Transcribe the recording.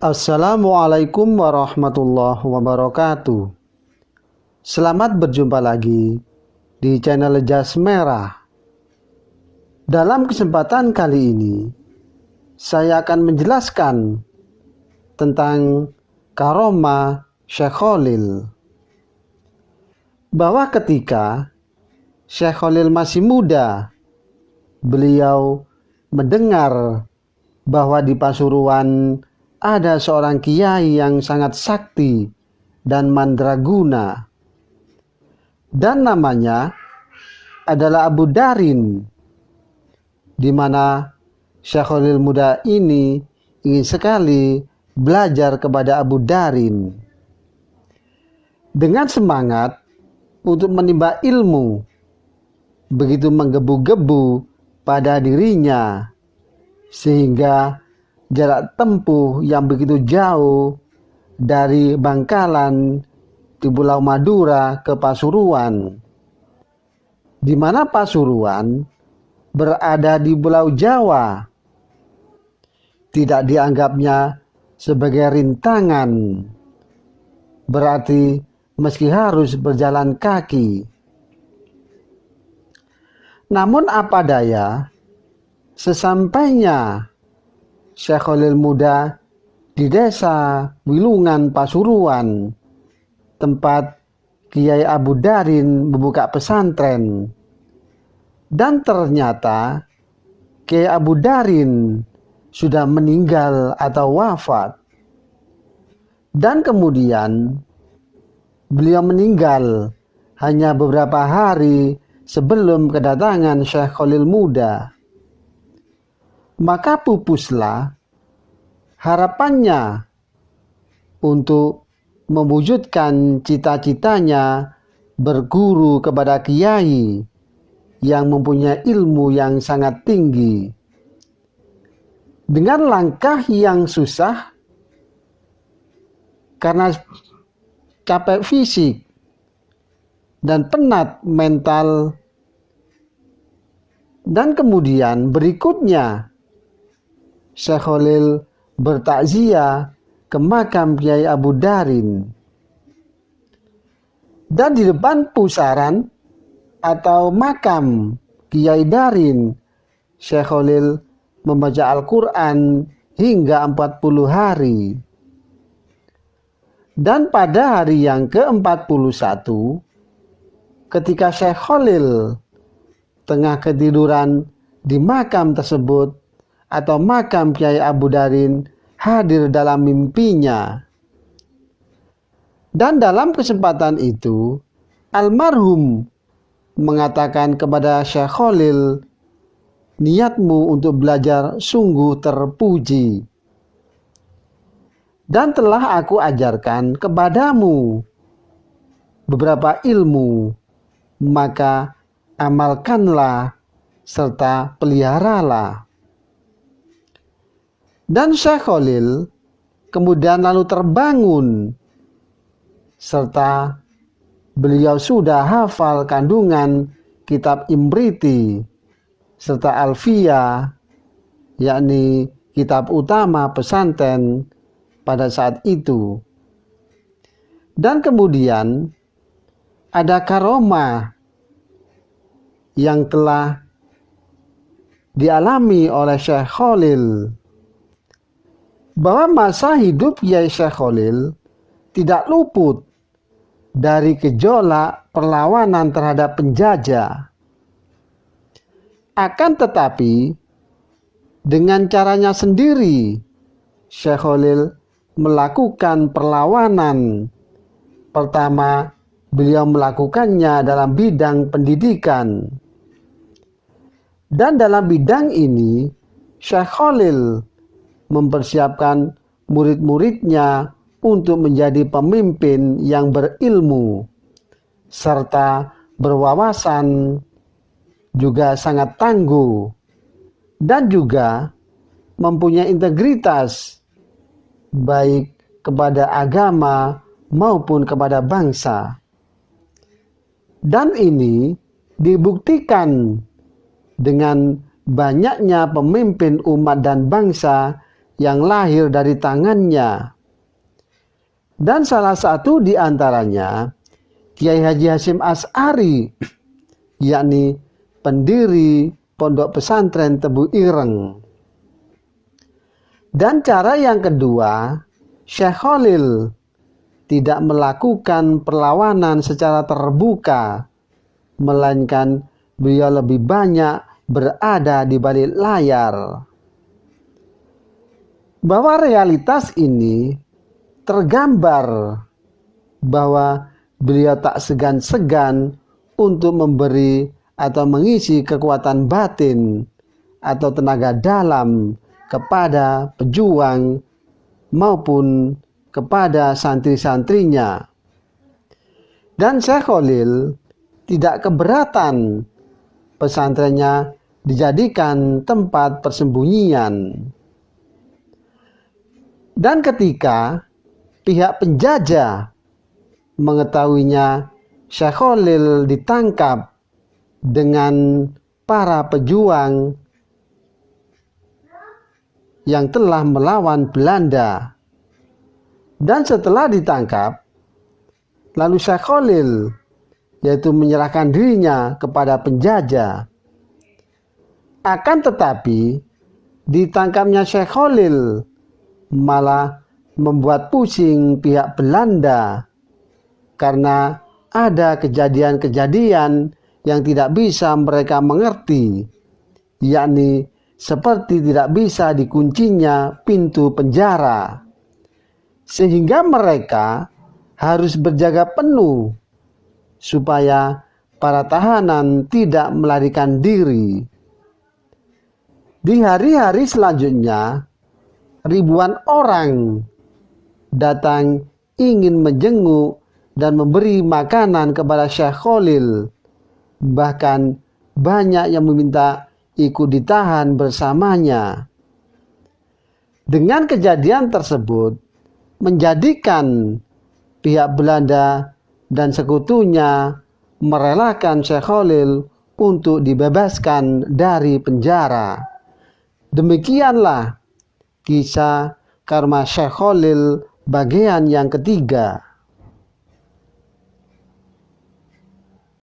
Assalamualaikum warahmatullahi wabarakatuh. Selamat berjumpa lagi di channel Jas Merah. Dalam kesempatan kali ini, saya akan menjelaskan tentang karomah Syekh Khalil. Bahwa ketika Syekh Khalil masih muda, beliau mendengar bahwa di Pasuruan ada seorang kiai yang sangat sakti dan mandraguna, dan namanya adalah Abu Darin, di mana Syekh Khalil muda ini ingin sekali belajar kepada Abu Darin. Dengan semangat untuk menimba ilmu, begitu menggebu-gebu pada dirinya, sehingga jarak tempuh yang begitu jauh dari Bangkalan di Pulau Madura ke Pasuruan, di mana Pasuruan berada di Pulau Jawa, tidak dianggapnya sebagai rintangan, berarti meski harus berjalan kaki. Namun apa daya, sesampainya Syekh Khalil muda di desa Wilungan Pasuruan, tempat Kiai Abu Darin membuka pesantren, dan ternyata Kiai Abu Darin sudah meninggal atau wafat. Dan kemudian beliau meninggal hanya beberapa hari sebelum kedatangan Syekh Khalil muda. Maka pupuslah harapannya untuk mewujudkan cita-citanya berguru kepada kiai yang mempunyai ilmu yang sangat tinggi. Dengan langkah yang susah karena capek fisik dan penat mental, dan kemudian berikutnya Syekh Khalil bertakziah ke makam Kiai Abu Darin. Dan di depan pusaran atau makam Kiai Darin, Syekh Khalil membaca Al-Quran hingga 40 hari. Dan pada hari yang ke-41, ketika Syekh Khalil tengah ketiduran di makam tersebut, atau makam Kiai Abu Darin hadir dalam mimpinya. Dan dalam kesempatan itu, almarhum mengatakan kepada Syekh Khalil, niatmu untuk belajar sungguh terpuji, dan telah aku ajarkan kepadamu beberapa ilmu, maka amalkanlah serta peliharalah. Dan Syekh Khalil kemudian lalu terbangun, serta beliau sudah hafal kandungan kitab Imriti serta Alfiyah, yakni kitab utama pesantren pada saat itu. Dan kemudian ada karomah yang telah dialami oleh Syekh Khalil, bahwa masa hidup Kiai Syekh Khalil tidak luput dari gejolak perlawanan terhadap penjajah. Akan tetapi, dengan caranya sendiri, Syekh Khalil melakukan perlawanan. Pertama, beliau melakukannya dalam bidang pendidikan. Dan dalam bidang ini, Syekh Khalil mempersiapkan murid-muridnya untuk menjadi pemimpin yang berilmu serta berwawasan, juga sangat tangguh, dan juga mempunyai integritas baik kepada agama maupun kepada bangsa. Dan ini dibuktikan dengan banyaknya pemimpin umat dan bangsa yang lahir dari tangannya. Dan salah satu di antaranya Kiai Haji Hasyim Asy'ari, yakni pendiri Pondok Pesantren Tebu Ireng. Dan cara yang kedua, Syekh Khalil tidak melakukan perlawanan secara terbuka, melainkan beliau lebih banyak berada di balik layar. Bahwa realitas ini tergambar bahwa beliau tak segan-segan untuk memberi atau mengisi kekuatan batin atau tenaga dalam kepada pejuang maupun kepada santri-santrinya. Dan Syekh Khalil tidak keberatan pesantrennya dijadikan tempat persembunyian. Dan ketika pihak penjajah mengetahuinya Syekh Khalil ditangkap dengan para pejuang yang telah melawan Belanda, dan setelah ditangkap, lalu Syekh Khalil yaitu menyerahkan dirinya kepada penjajah. Akan tetapi ditangkapnya Syekh Khalil malah membuat pusing pihak Belanda, karena ada kejadian-kejadian yang tidak bisa mereka mengerti, yakni seperti tidak bisa dikuncinya pintu penjara, sehingga mereka harus berjaga penuh supaya para tahanan tidak melarikan diri. Di hari-hari selanjutnya, ribuan orang datang ingin menjenguk dan memberi makanan kepada Syekh Khalil. Bahkan banyak yang meminta ikut ditahan bersamanya. Dengan kejadian tersebut menjadikan pihak Belanda dan sekutunya merelakan Syekh Khalil untuk dibebaskan dari penjara. Demikianlah kisah karma Syekh Khalil bagian yang ketiga.